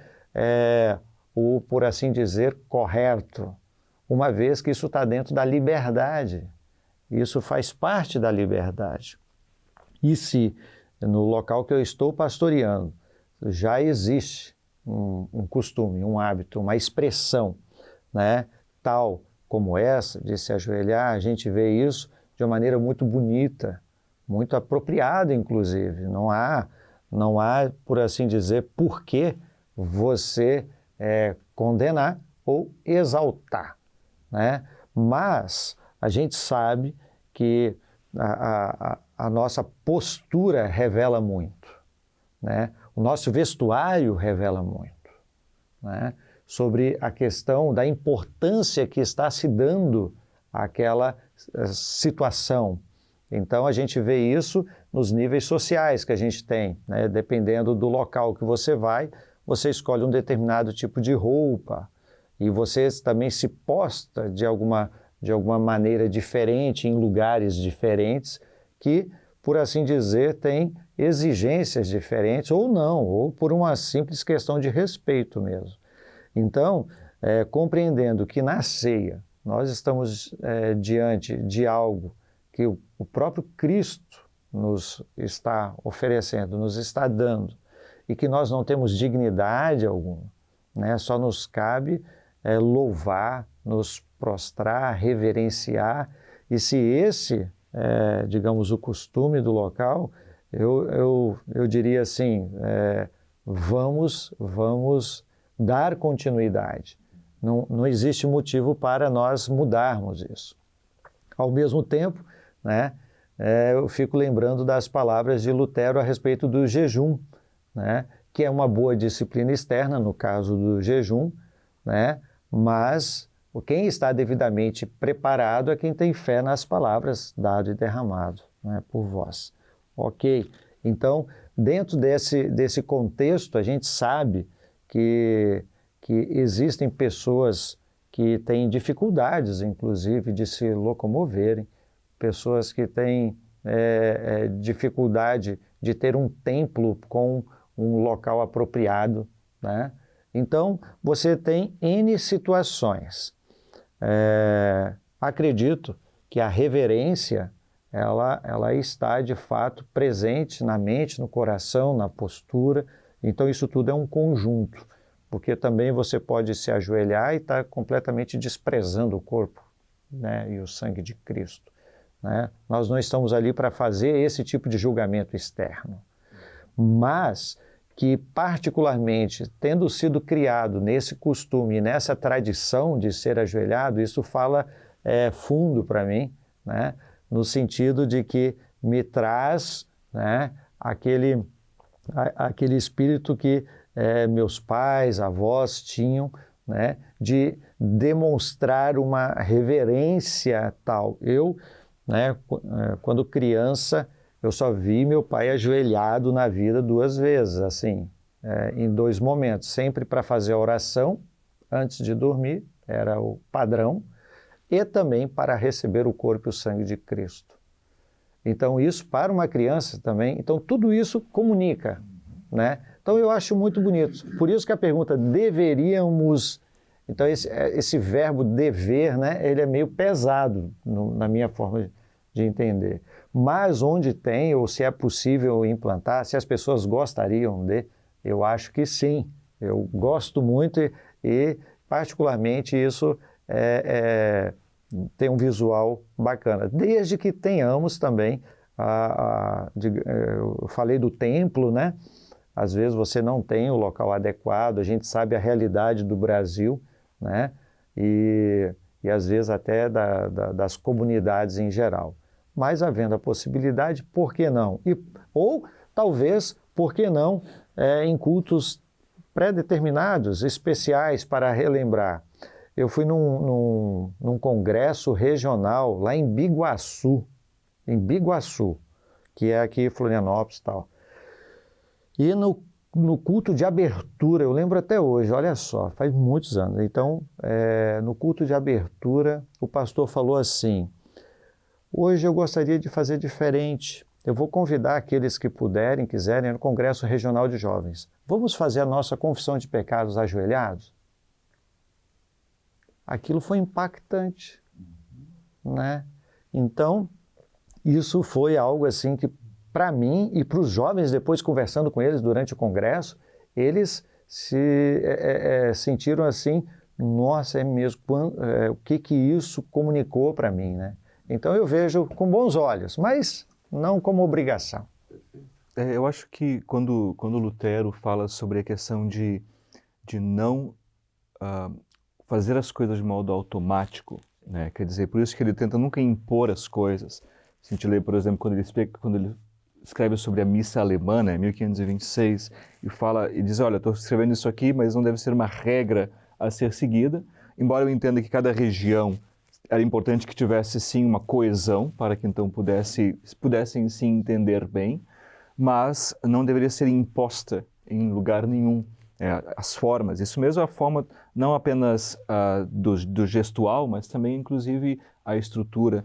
o, por assim dizer, correto, uma vez que isso está dentro da liberdade. Isso faz parte da liberdade. E se no local que eu estou pastoreando já existe um costume, um hábito, uma expressão, né, tal como essa, de se ajoelhar, a gente vê isso de uma maneira muito bonita, muito apropriada, inclusive. Não há, por assim dizer, por que você condenar ou exaltar, né? Mas a gente sabe que a nossa postura revela muito, né? O nosso vestuário revela muito, né? sobre a questão da importância que está se dando àquela situação. Então, a gente vê isso nos níveis sociais que a gente tem, né? Dependendo do local que você vai, você escolhe um determinado tipo de roupa e você também se posta de alguma maneira diferente, em lugares diferentes, que, por assim dizer, tem exigências diferentes, ou não, ou por uma simples questão de respeito mesmo. Então, compreendendo que na ceia nós estamos diante de algo que o próprio Cristo nos está oferecendo, nos está dando, e que nós não temos dignidade alguma, né? Só nos cabe louvar, nos prostrar, reverenciar, e se esse digamos, o costume do local, eu diria assim, vamos dar continuidade. Não existe motivo para nós mudarmos isso. Ao mesmo tempo, né, eu fico lembrando das palavras de Lutero a respeito do jejum, né, que é uma boa disciplina externa, no caso do jejum, né, mas quem está devidamente preparado é quem tem fé nas palavras dado e derramado, né, por vós. Ok? Então, dentro desse contexto, a gente sabe que existem pessoas que têm dificuldades, inclusive, de se locomoverem, pessoas que têm dificuldade de ter um templo com um local apropriado, né? Então, você tem N situações. Acredito que a reverência, ela está, de fato, presente na mente, no coração, na postura. Então, isso tudo é um conjunto, porque também você pode se ajoelhar e estar completamente desprezando o corpo, né, e o sangue de Cristo, né? Nós não estamos ali para fazer esse tipo de julgamento externo, mas que, particularmente, tendo sido criado nesse costume, nessa tradição de ser ajoelhado, isso fala fundo para mim, né? No sentido de que me traz, né, aquele espírito que meus pais, avós tinham, né, de demonstrar uma reverência tal. Eu, né, quando criança, eu só vi meu pai ajoelhado na vida 2 vezes, assim, em 2 momentos, sempre para fazer a oração antes de dormir, era o padrão, e também para receber o corpo e o sangue de Cristo. Então, isso para uma criança também, então tudo isso comunica, né? Então, eu acho muito bonito. Por isso que a pergunta, deveríamos... Então, esse verbo dever, né, ele é meio pesado na minha forma de entender. Mas onde tem, ou se é possível implantar, se as pessoas gostariam de, eu acho que sim. Eu gosto muito e particularmente, isso tem um visual bacana. Desde que tenhamos também, eu falei do templo, né? Às vezes você não tem o local adequado, a gente sabe a realidade do Brasil, né? E às vezes até das comunidades em geral. Mas havendo a possibilidade, por que não? Ou talvez, por que não, em cultos pré-determinados, especiais para relembrar. Eu fui num congresso regional lá em Biguaçu, que é aqui em Florianópolis e tal. E no culto de abertura, eu lembro até hoje, olha só, faz muitos anos. Então, no culto de abertura, o pastor falou assim: hoje eu gostaria de fazer diferente. Eu vou convidar aqueles que puderem, quiserem, no Congresso Regional de Jovens. Vamos fazer a nossa confissão de pecados ajoelhados? Aquilo foi impactante, né? Então, isso foi algo assim que, para mim e para os jovens, depois conversando com eles durante o congresso, eles se sentiram assim, nossa, é mesmo, o que isso comunicou para mim, né? Então eu vejo com bons olhos, mas não como obrigação. Eu acho que quando Lutero fala sobre a questão de não fazer as coisas de modo automático, né? Quer dizer, por isso que ele tenta nunca impor as coisas. Se a gente lê, por exemplo, quando ele escreve sobre a missa alemã, né, 1526, e diz, olha, estou escrevendo isso aqui, mas não deve ser uma regra a ser seguida, embora eu entenda que cada região era importante que tivesse sim uma coesão para que então pudessem se entender bem, mas não deveria ser imposta em lugar nenhum. As formas, isso mesmo, a forma não apenas do gestual, mas também, inclusive, a estrutura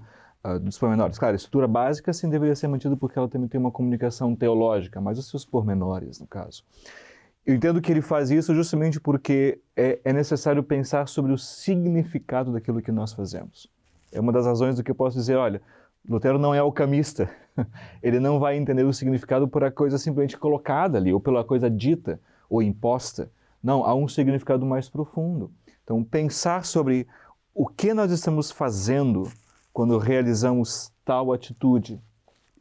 dos pormenores. Claro, a estrutura básica sim deveria ser mantida porque ela também tem uma comunicação teológica, mas os seus pormenores, no caso. Eu entendo que ele faz isso justamente porque é necessário pensar sobre o significado daquilo que nós fazemos. É uma das razões do que eu posso dizer, olha, Lutero não é alquimista, ele não vai entender o significado por a coisa simplesmente colocada ali, ou pela coisa dita, ou imposta. Não, há um significado mais profundo. Então, pensar sobre o que nós estamos fazendo quando realizamos tal atitude.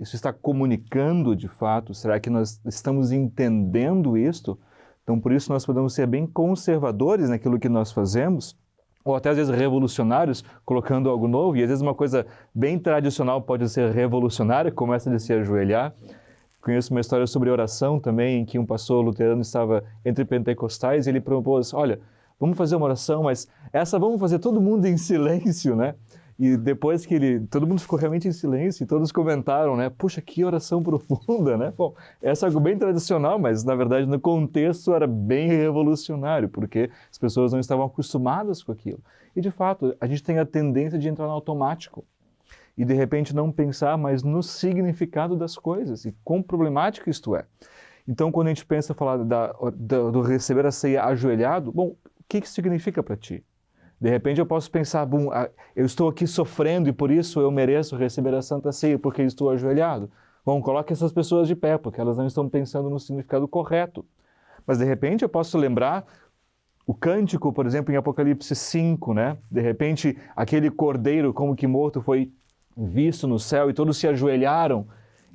Isso está comunicando de fato? Será que nós estamos entendendo isto? Então, por isso, nós podemos ser bem conservadores naquilo que nós fazemos, ou até às vezes revolucionários, colocando algo novo, e às vezes uma coisa bem tradicional pode ser revolucionária, começa a se ajoelhar. Conheço uma história sobre oração também, em que um pastor luterano estava entre pentecostais e ele propôs, olha, vamos fazer uma oração, mas essa vamos fazer todo mundo em silêncio, né? E depois que todo mundo ficou realmente em silêncio e todos comentaram, né? Puxa, que oração profunda, né? Bom, essa é algo bem tradicional, mas na verdade no contexto era bem revolucionário, porque as pessoas não estavam acostumadas com aquilo. E de fato, a gente tem a tendência de entrar no automático e de repente não pensar mais no significado das coisas e quão problemático isto é. Então, quando a gente pensa falar do receber a ceia ajoelhado, bom, o que significa para ti? De repente eu posso pensar, bom, eu estou aqui sofrendo e por isso eu mereço receber a Santa Ceia porque estou ajoelhado. Bom, coloque essas pessoas de pé, porque elas não estão pensando no significado correto. Mas de repente eu posso lembrar o cântico, por exemplo, em Apocalipse 5, né? De repente aquele cordeiro como que morto foi visto no céu e todos se ajoelharam.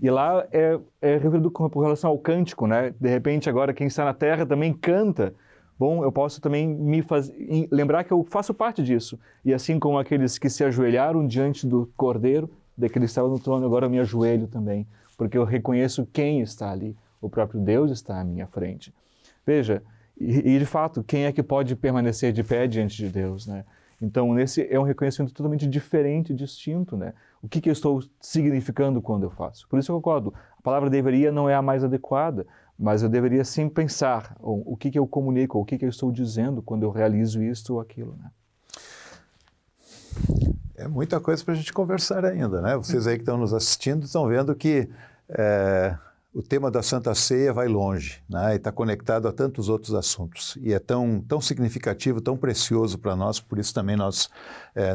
E lá é referido com relação ao cântico, né? De repente agora quem está na terra também canta. Bom, eu posso também lembrar que eu faço parte disso. E assim como aqueles que se ajoelharam diante do Cordeiro, daquele que estava no trono, agora eu me ajoelho também, porque eu reconheço quem está ali. O próprio Deus está à minha frente. Veja, e de fato, quem é que pode permanecer de pé diante de Deus, né? Então, esse é um reconhecimento totalmente diferente, distinto, né? O que eu estou significando quando eu faço? Por isso eu concordo, a palavra deveria não é a mais adequada, mas eu deveria sim pensar o que eu comunico, o que eu estou dizendo quando eu realizo isto ou aquilo, né? É muita coisa para a gente conversar ainda, né? Vocês aí que estão nos assistindo estão vendo que o tema da Santa Ceia vai longe, né? E está conectado a tantos outros assuntos. E é tão significativo, tão precioso para nós, por isso também nós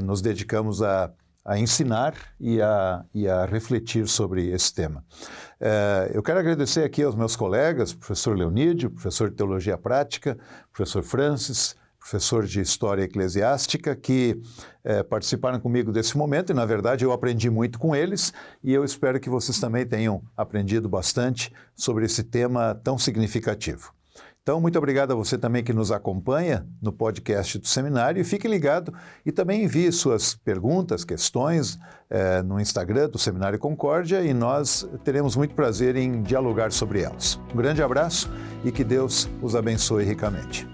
nos dedicamos a ensinar e a refletir sobre esse tema. Eu quero agradecer aqui aos meus colegas, professor Leonídio, professor de Teologia Prática, professor Francis, professor de História Eclesiástica, que participaram comigo desse momento e, na verdade, eu aprendi muito com eles e eu espero que vocês também tenham aprendido bastante sobre esse tema tão significativo. Então, muito obrigado a você também que nos acompanha no podcast do Seminário e fique ligado e também envie suas perguntas, questões no Instagram do Seminário Concórdia e nós teremos muito prazer em dialogar sobre elas. Um grande abraço e que Deus os abençoe ricamente.